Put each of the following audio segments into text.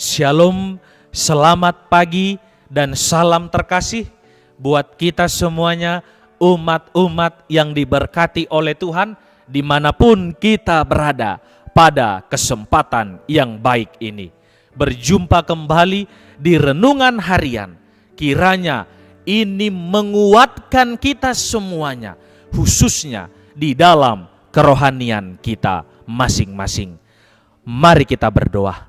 Shalom, selamat pagi dan salam terkasih buat kita semuanya, umat-umat yang diberkati oleh Tuhan dimanapun kita berada pada kesempatan yang baik ini. Berjumpa kembali di Renungan Harian, kiranya ini menguatkan kita semuanya, khususnya di dalam kerohanian kita masing-masing. Mari kita berdoa.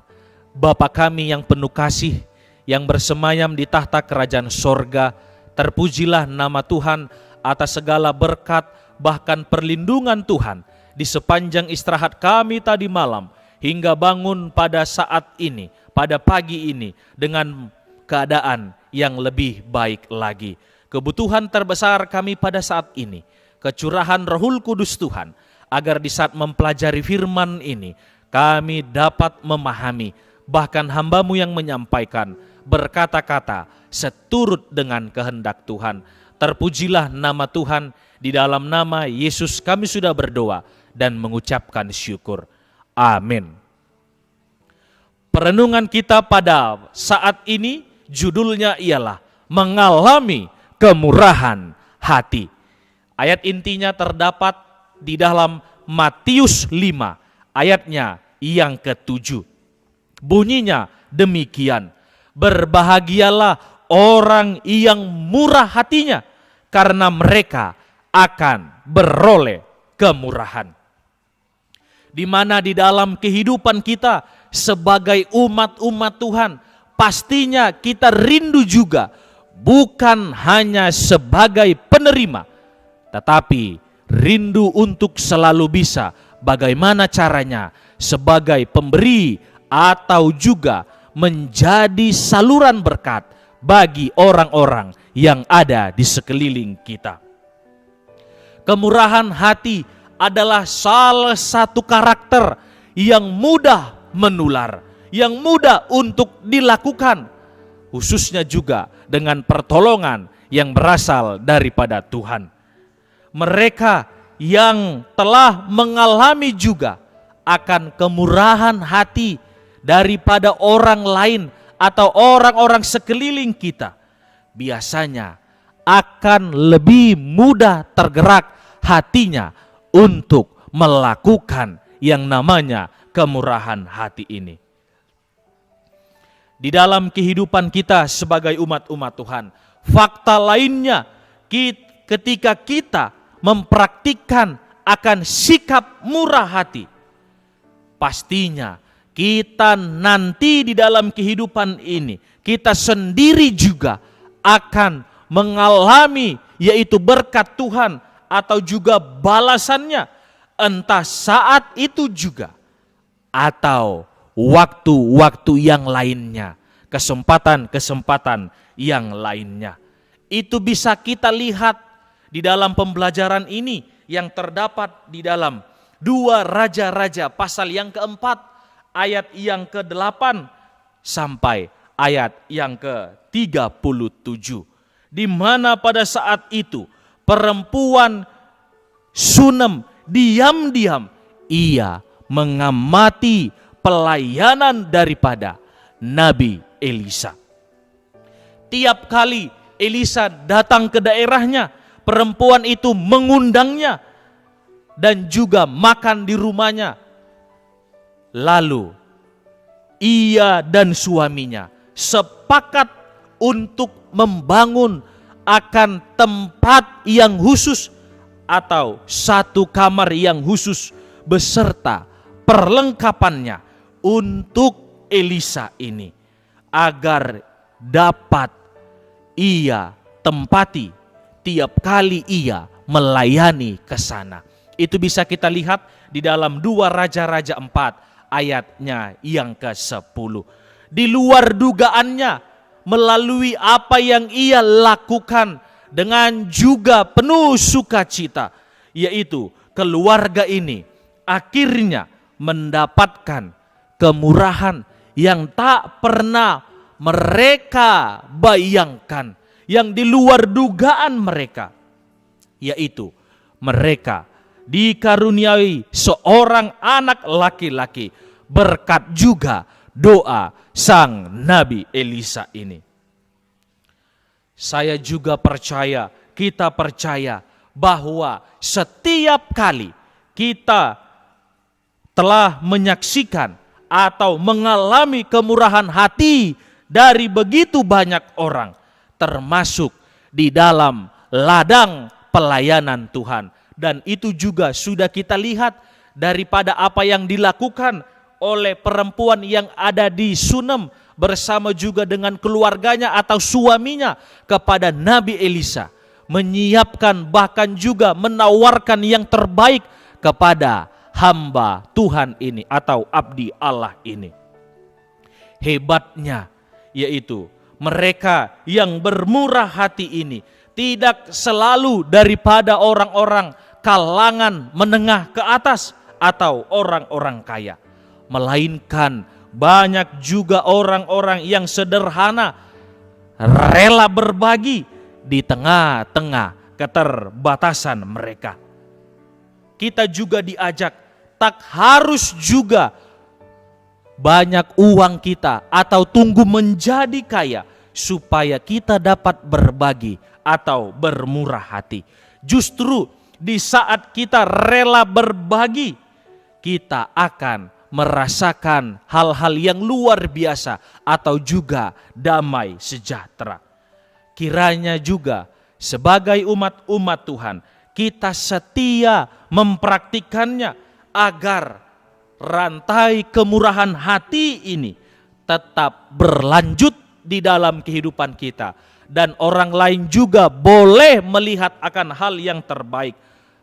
Bapa kami yang penuh kasih, yang bersemayam di tahta kerajaan sorga, terpujilah nama Tuhan atas segala berkat, bahkan perlindungan Tuhan di sepanjang istirahat kami tadi malam, hingga bangun pada saat ini, pada pagi ini, dengan keadaan yang lebih baik lagi. Kebutuhan terbesar kami pada saat ini, kecurahan Rohul Kudus Tuhan, agar di saat mempelajari firman ini, kami dapat memahami, bahkan hamba-Mu yang menyampaikan berkata-kata seturut dengan kehendak Tuhan. Terpujilah nama Tuhan, di dalam nama Yesus kami sudah berdoa dan mengucapkan syukur. Amin. Perenungan kita pada saat ini judulnya ialah mengalami kemurahan hati. Ayat intinya terdapat di dalam Matius 5 ayatnya yang ke-7. Bunyinya demikian, berbahagialah orang yang murah hatinya, karena mereka akan beroleh kemurahan. Di mana di dalam kehidupan kita sebagai umat-umat Tuhan, pastinya kita rindu juga bukan hanya sebagai penerima, tetapi rindu untuk selalu bisa bagaimana caranya sebagai pemberi atau juga menjadi saluran berkat bagi orang-orang yang ada di sekeliling kita. Kemurahan hati adalah salah satu karakter yang mudah menular, yang mudah untuk dilakukan, khususnya juga dengan pertolongan yang berasal daripada Tuhan. Mereka yang telah mengalami juga akan kemurahan hati daripada orang lain atau orang-orang sekeliling kita, biasanya akan lebih mudah tergerak hatinya untuk melakukan yang namanya kemurahan hati ini. Di dalam kehidupan kita sebagai umat-umat Tuhan, fakta lainnya ketika kita mempraktikkan akan sikap murah hati, pastinya kita nanti di dalam kehidupan ini, kita sendiri juga akan mengalami yaitu berkat Tuhan atau juga balasannya, entah saat itu juga atau waktu-waktu yang lainnya, kesempatan-kesempatan yang lainnya. Itu bisa kita lihat di dalam pembelajaran ini yang terdapat di dalam 2 Raja-Raja pasal yang ke-4 ayat yang ke-8 sampai ayat yang ke-37, di mana pada saat itu perempuan Sunem diam-diam ia mengamati pelayanan daripada Nabi Elisa. Tiap kali Elisa datang ke daerahnya, perempuan itu mengundangnya dan juga makan di rumahnya. Lalu ia dan suaminya sepakat untuk membangun akan tempat yang khusus atau satu kamar yang khusus beserta perlengkapannya untuk Elisa ini, agar dapat ia tempati tiap kali ia melayani ke sana. Itu bisa kita lihat di dalam 2 Raja-Raja 4 ayatnya yang ke-10. Di luar dugaannya, melalui apa yang ia lakukan dengan juga penuh sukacita, yaitu keluarga ini akhirnya mendapatkan kemurahan yang tak pernah mereka bayangkan, yang di luar dugaan mereka, yaitu mereka dikaruniai seorang anak laki-laki berkat juga doa sang Nabi Elisa ini. Saya juga percaya, kita percaya bahwa setiap kali kita telah menyaksikan atau mengalami kemurahan hati dari begitu banyak orang, termasuk di dalam ladang pelayanan Tuhan. Dan itu juga sudah kita lihat daripada apa yang dilakukan oleh perempuan yang ada di Sunem bersama juga dengan keluarganya atau suaminya kepada Nabi Elisa, menyiapkan bahkan juga menawarkan yang terbaik kepada hamba Tuhan ini atau abdi Allah ini. Hebatnya yaitu mereka yang bermurah hati ini tidak selalu daripada orang-orang kalangan menengah ke atas atau orang-orang kaya, melainkan banyak juga orang-orang yang sederhana, rela berbagi di tengah-tengah keterbatasan mereka. Kita juga diajak, tak harus juga banyak uang kita atau tunggu menjadi kaya supaya kita dapat berbagi atau bermurah hati. Justru di saat kita rela berbagi, kita akan merasakan hal-hal yang luar biasa atau juga damai sejahtera. Kiranya juga sebagai umat-umat Tuhan, kita setia mempraktikannya agar rantai kemurahan hati ini tetap berlanjut di dalam kehidupan kita. Dan orang lain juga boleh melihat akan hal yang terbaik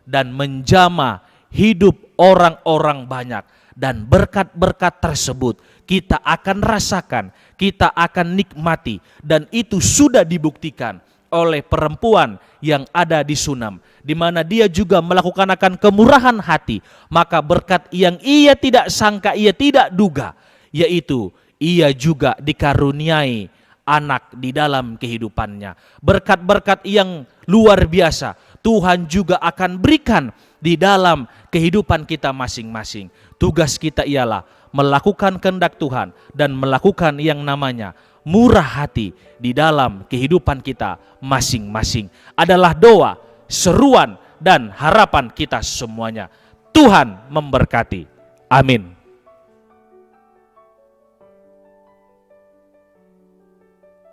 dan menjamah hidup orang-orang banyak. Dan berkat-berkat tersebut kita akan rasakan, kita akan nikmati. Dan itu sudah dibuktikan oleh perempuan yang ada di Sunem, di mana dia juga melakukan akan kemurahan hati. Maka berkat yang ia tidak sangka, ia tidak duga, yaitu ia juga dikaruniai anak di dalam kehidupannya. Berkat-berkat yang luar biasa Tuhan juga akan berikan di dalam kehidupan kita masing-masing. Tugas kita ialah melakukan kehendak Tuhan dan melakukan yang namanya murah hati di dalam kehidupan kita masing-masing. Adalah doa, seruan, dan harapan kita semuanya. Tuhan memberkati. Amin.